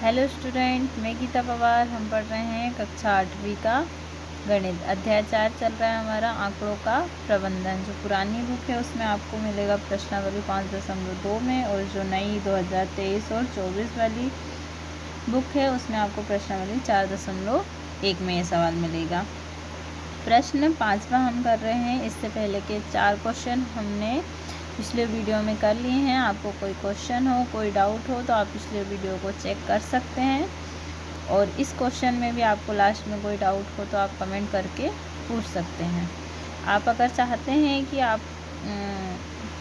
Hello student, मैं गीता पवार। हम पढ़ रहे हैं कक्षा 8वीं का गणित। अध्याय 4 चल रहा है हमारा आंकड़ों का प्रबंधन। जो पुरानी बुक है उसमें आपको मिलेगा प्रश्नावली 5.2 में, और जो नई 2023 और 24 वाली बुक है उसमें आपको प्रश्नावली 4.1 में ये सवाल मिलेगा। प्रश्न 5वां हम कर रहे हैं। इससे पहले के 4 क्वेश्चन हमने पिछले वीडियो में कर लिए हैं। आपको कोई क्वेश्चन हो, कोई डाउट हो तो आप पिछले वीडियो को चेक कर सकते हैं, और इस क्वेश्चन में भी आपको लास्ट में कोई डाउट हो तो आप कमेंट करके पूछ सकते हैं। आप अगर चाहते हैं कि आप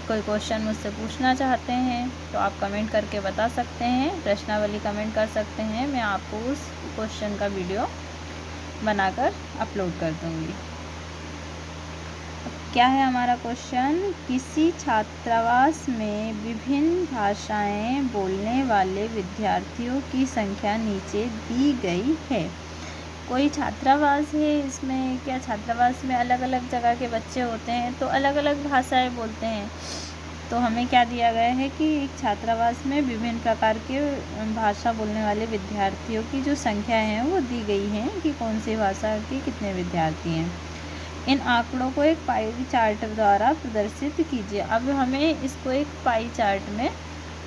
कोई क्वेश्चन मुझसे पूछना चाहते हैं तो आप कमेंट करके बता सकते हैं, प्रश्नावली कमेंट कर सकते हैं। मैं आपको उस क्वेश्चन का वीडियो बनाकर अपलोड कर दूँगी। क्या है हमारा क्वेश्चन? किसी छात्रावास में विभिन्न भाषाएं बोलने वाले विद्यार्थियों की संख्या नीचे दी गई है। कोई छात्रावास है, इसमें क्या छात्रावास में अलग अलग जगह के बच्चे होते हैं तो अलग अलग भाषाएं बोलते हैं। तो हमें क्या दिया गया है कि एक छात्रावास में विभिन्न प्रकार के भाषा बोलने वाले विद्यार्थियों की जो संख्या है वो दी गई है कि कौन सी भाषा के कितने विद्यार्थी हैं। इन आंकड़ों को एक पाई चार्ट द्वारा प्रदर्शित कीजिए। अब हमें इसको एक पाई चार्ट में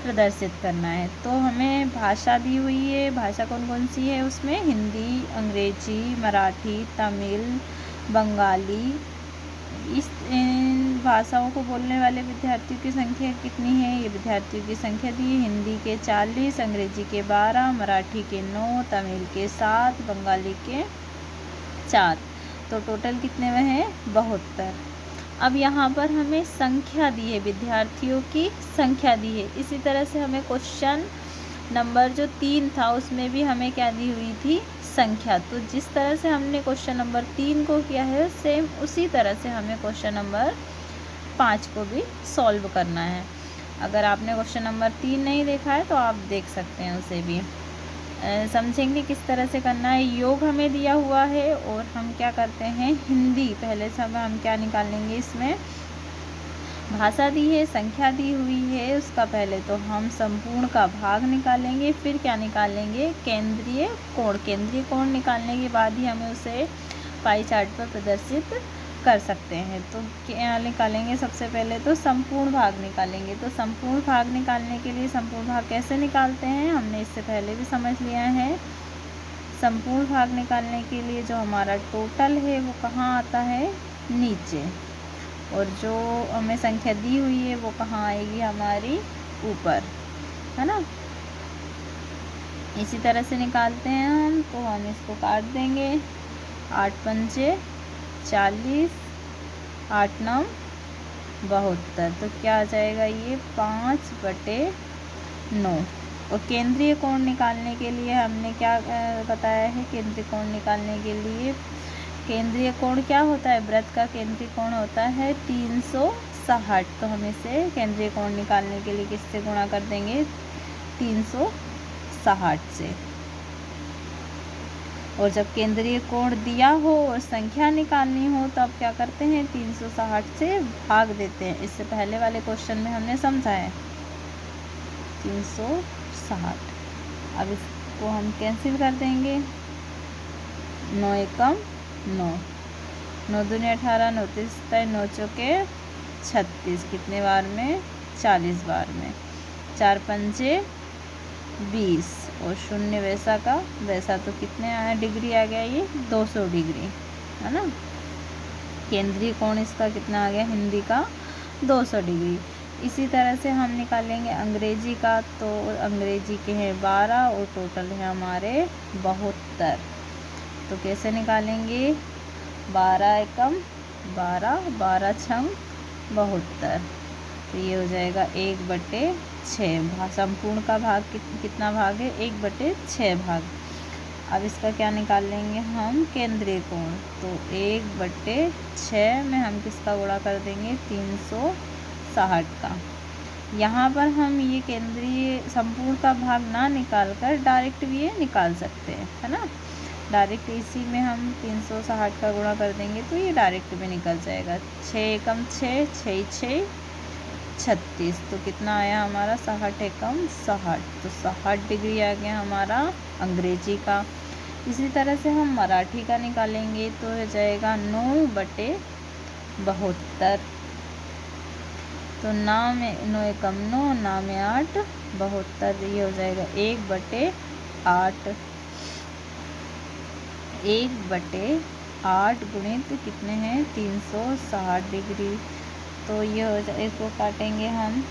प्रदर्शित करना है। तो हमें भाषा दी हुई है। भाषा कौन कौन सी है उसमें? हिंदी, अंग्रेजी, मराठी, तमिल, बंगाली। इन भाषाओं को बोलने वाले विद्यार्थियों की संख्या कितनी है? ये विद्यार्थियों की संख्या दी है। हिंदी के 40, अंग्रेजी के 12, मराठी के 9, तमिल के 7, बंगाली के 4। तो टोटल कितने में है? 72। अब यहाँ पर हमें संख्या दी है, विद्यार्थियों की संख्या दी है। इसी तरह से हमें क्वेश्चन नंबर जो 3 था उसमें भी हमें क्या दी हुई थी? संख्या। तो जिस तरह से हमने क्वेश्चन नंबर 3 को किया है सेम उसी तरह से हमें क्वेश्चन नंबर 5 को भी सॉल्व करना है। अगर आपने क्वेश्चन नंबर 3 नहीं देखा है तो आप देख सकते हैं उसे भी। समझेंगे किस तरह से करना है। योग हमें दिया हुआ है और हम क्या करते हैं, हिंदी पहले से हम क्या निकालेंगे, इसमें भाषा दी है, संख्या दी हुई है, उसका पहले तो हम संपूर्ण का भाग निकालेंगे, फिर क्या निकालेंगे, केंद्रीय कोण। केंद्रीय कोण निकालने के बाद ही हमें उसे पाई चार्ट पर प्रदर्शित कर सकते हैं। तो क्या निकालेंगे? सबसे पहले तो संपूर्ण भाग निकालेंगे। तो संपूर्ण भाग निकालने के लिए संपूर्ण भाग कैसे निकालते हैं हमने इससे पहले भी समझ लिया है। संपूर्ण भाग निकालने के लिए जो हमारा टोटल है वो कहाँ आता है? नीचे। और जो हमें संख्या दी हुई है वो कहाँ आएगी? हमारी ऊपर, है ना। इसी तरह से निकालते हैं हम। तो हम इसको काट देंगे। 8 पंचे 40, 8 9 72। तो क्या आ जाएगा ये? 5/9। और केंद्रीय कोण निकालने के लिए हमने क्या बताया है? केंद्रीय कोण निकालने के लिए केंद्रीय कोण क्या होता है? वृत्त का केंद्रीय कोण होता है 360। तो हम इसे केंद्रीय कोण निकालने के लिए किससे गुणा कर देंगे? 360 से। और जब केंद्रीय कोण दिया हो और संख्या निकालनी हो तो अब क्या करते हैं? 360 से भाग देते हैं। इससे पहले वाले क्वेश्चन में हमने समझा है 360। अब इसको हम कैंसिल कर देंगे। 9 एकम 9, 9 दूनी 18, 9 तीस 9 चौके 36। कितने बार में? 40 बार में। 4 पंजे 20 और 0 वैसा का वैसा। तो कितने आया डिग्री आ गया? ये 200 डिग्री, है ना। केंद्रीय कोण इसका कितना आ गया? हिंदी का 200 डिग्री। इसी तरह से हम निकालेंगे अंग्रेजी का। तो अंग्रेजी के हैं 12 और टोटल है हमारे 72। तो कैसे निकालेंगे? 12 एकम 12, 12 छंग 72। तो ये हो जाएगा 1/6। संपूर्ण का भाग कितना भाग है? 1/6 भाग। अब इसका क्या निकाल लेंगे हम? केंद्रीय कोण। तो 1/6 में हम किसका गुणा कर देंगे? 360 का। यहाँ पर हम ये केंद्रीय संपूर्ण का भाग ना निकाल कर डायरेक्ट भी ये निकाल सकते हैं, है ना। डायरेक्ट इसी में हम 360 का गुणा कर देंगे तो ये डायरेक्ट भी निकल जाएगा। 6 एकम 6, 6 6 36। तो कितना आया हमारा 60 एकम 60, तो 60 डिग्री आ गया हमारा अंग्रेजी का। इसी तरह से हम मराठी का निकालेंगे तो हो जाएगा 9/72। तो 9 में 9 एकम 9, 9 में 8, 72, ये हो जाएगा 1/8। 1/8 गुणित कितने हैं 360 डिग्री। तो ये हो जाए, इसको काटेंगे हम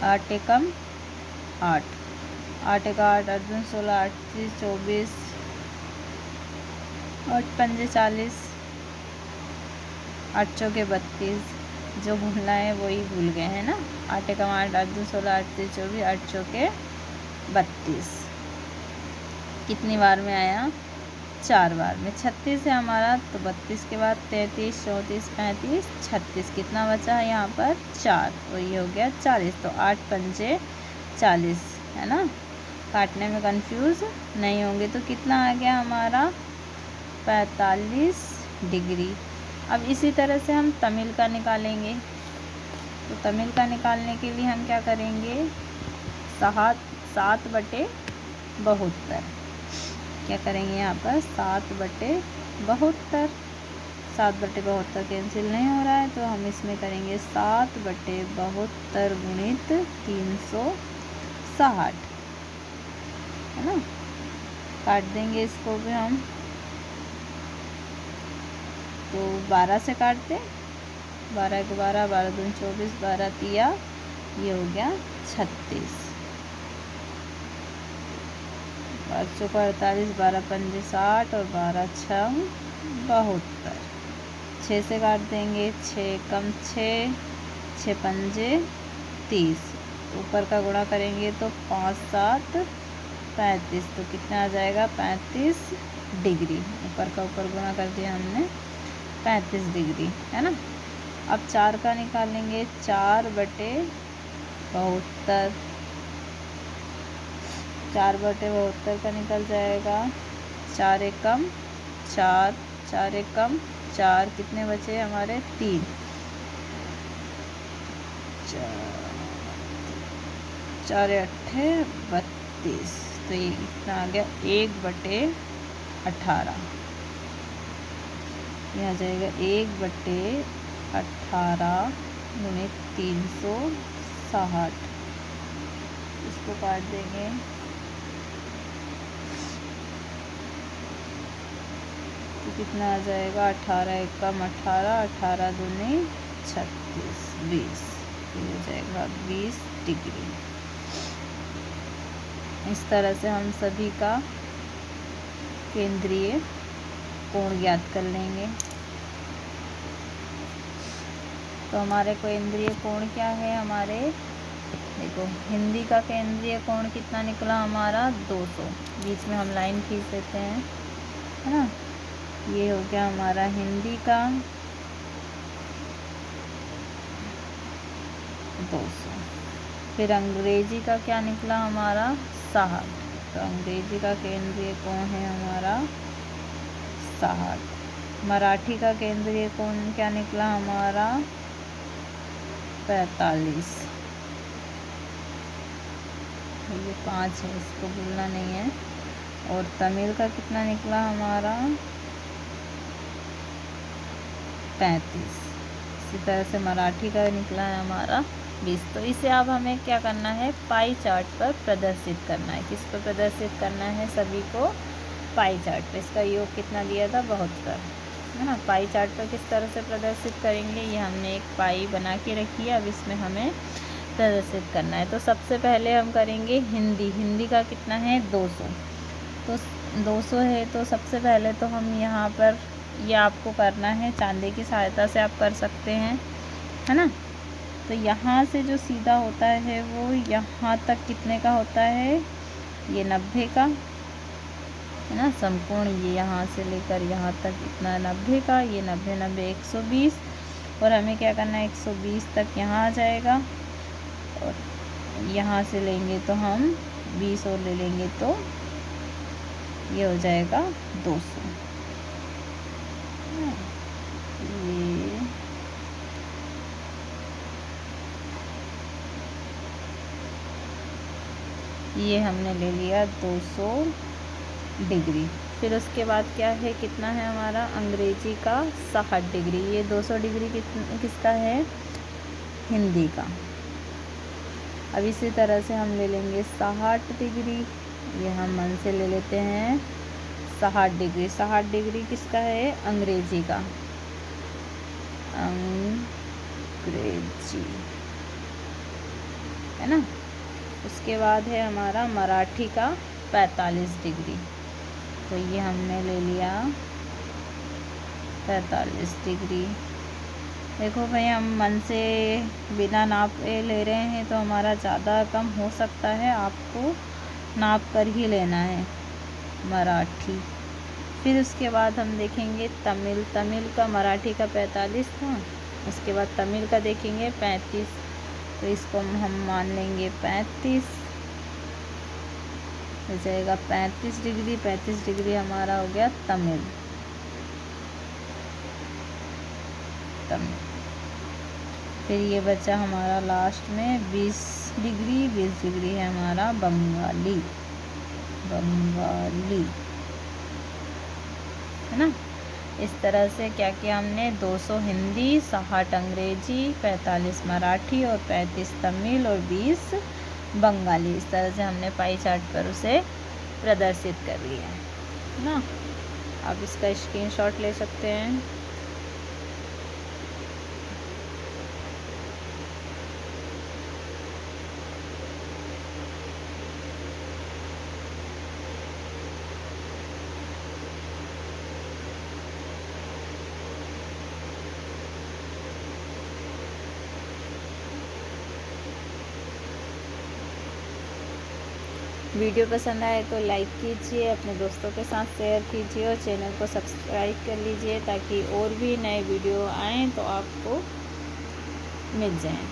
8 एकम 8, 8 एक 8, 8 दूनी 16, 8 3 24, 8 पंजे 40, 8 चौके 32। जो भूलना है वही भूल गए हैं ना। 8 एकम 8, 8 दूनी 16, 8 3 24, 8 चौके 32। कितनी बार में आया 4 बार में। 36 है हमारा, तो 32 के बाद 33, 34, 35, 36, कितना बचा है यहाँ पर 4, तो ये हो गया 40। तो 8 पंजे 40 है ना, काटने में कंफ्यूज नहीं होंगे। तो कितना आ गया हमारा 45 डिग्री। अब इसी तरह से हम तमिल का निकालेंगे। तो तमिल का निकालने के लिए हम क्या करेंगे 7/72। क्या करेंगे यहाँ पर 7/72। 7/72 कैंसिल नहीं हो रहा है, तो हम इसमें करेंगे 7/72 गुणित 360 है ना। काट देंगे इसको भी हम, तो 12 से काटते, 12 के 12, 12 दूनी 24, 12 तिया, ये हो गया 36। 12 चौका 48, 12 पंजे 60 और 12 छः 72। 6 से काट देंगे, 6 कम 6, 6 पंजे 30। ऊपर का गुणा करेंगे तो 5 7 35। तो कितना आ जाएगा 35 डिग्री। ऊपर का ऊपर गुणा कर दिया हमने, 35 डिग्री है ना। अब 4 का निकालेंगे, 4/72। 4/72 का निकल जाएगा, 4 एकम 4, 4 एकम 4, कितने बचे हमारे 3, 4 अट्ठे 32। तो ये कितना आ गया 1/18। यह आ जाएगा 1/18 गुणित 360। इसको काट देंगे, तो कितना आ जाएगा 18 एकम 18, 18 दूनी 36, 20, ये हो जाएगा 20 डिग्री। इस तरह से हम सभी का केंद्रीय कोण ज्ञात कर लेंगे। तो हमारे केंद्रीय कोण क्या है, हमारे देखो हिंदी का केंद्रीय कोण कितना निकला हमारा 200। बीच में हम लाइन खींच देते हैं है ना। ये हो गया हमारा हिंदी का 200। फिर अंग्रेजी का क्या निकला हमारा 60। तो अंग्रेजी का केंद्रीय कोण है हमारा 60। मराठी का केंद्रीय कोण क्या निकला हमारा 45। ये 5 है, इसको भूलना नहीं है। और तमिल का कितना निकला हमारा 35। इसी तरह से मराठी का निकला है हमारा 20। तो इसे अब हमें क्या करना है पाई चार्ट पर प्रदर्शित करना है। किस पर प्रदर्शित करना है सभी को पाई चार्ट पर। इसका योग कितना दिया था 72 है ना। पाई चार्ट पर किस तरह से प्रदर्शित करेंगे, ये हमने एक पाई बना के रखी है। अब इसमें हमें प्रदर्शित करना है। तो सबसे पहले हम करेंगे हिंदी का कितना है 200। तो 200 है, तो सबसे पहले तो हम यहाँ पर ये आपको करना है, चांदे की सहायता से आप कर सकते हैं है ना। तो यहाँ से जो सीधा होता है वो यहाँ तक कितने का होता है, ये 90 का है ना। संपूर्ण ये यहाँ से लेकर यहाँ तक इतना 90 का, ये 90 90 120। और हमें क्या करना है 120 तक यहाँ आ जाएगा। और यहाँ से लेंगे तो हम 20 और ले लेंगे तो ये हो जाएगा 200। ये हमने ले लिया 200 डिग्री। फिर उसके बाद क्या है, कितना है हमारा अंग्रेजी का 60 डिग्री। ये 200 डिग्री किसका है, हिंदी का। अब इसी तरह से हम ले लेंगे 60 डिग्री, ये हम मन से ले लेते हैं 60 डिग्री। 60 डिग्री किसका है, अंग्रेजी का, अंग्रेजी है ना। उसके बाद है हमारा मराठी का 45 डिग्री, तो ये हमने ले लिया 45 डिग्री। देखो भाई, हम मन से बिना नाप ले रहे हैं तो हमारा ज़्यादा कम हो सकता है, आपको नाप कर ही लेना है। मराठी। फिर उसके बाद हम देखेंगे तमिल। तमिल का मराठी का 45 था, उसके बाद तमिल का देखेंगे 35, तो इसको हम मान लेंगे 35 हो जाएगा 35 डिग्री। 35 डिग्री हमारा हो गया तमिल। फिर ये बचा हमारा लास्ट में 20 डिग्री। 20 डिग्री है हमारा बंगाली, बंगाली है ना। इस तरह से क्या किया हमने, 200 हिंदी, 60 अंग्रेजी, 45 मराठी और 35 तमिल और 20 बंगाली। इस तरह से हमने पाई चार्ट पर उसे प्रदर्शित कर लिया है ना। आप इसका स्क्रीनशॉट ले सकते हैं। वीडियो पसंद आए तो लाइक कीजिए, अपने दोस्तों के साथ शेयर कीजिए और चैनल को सब्सक्राइब कर लीजिए ताकि और भी नए वीडियो आएँ तो आपको मिल जाएं।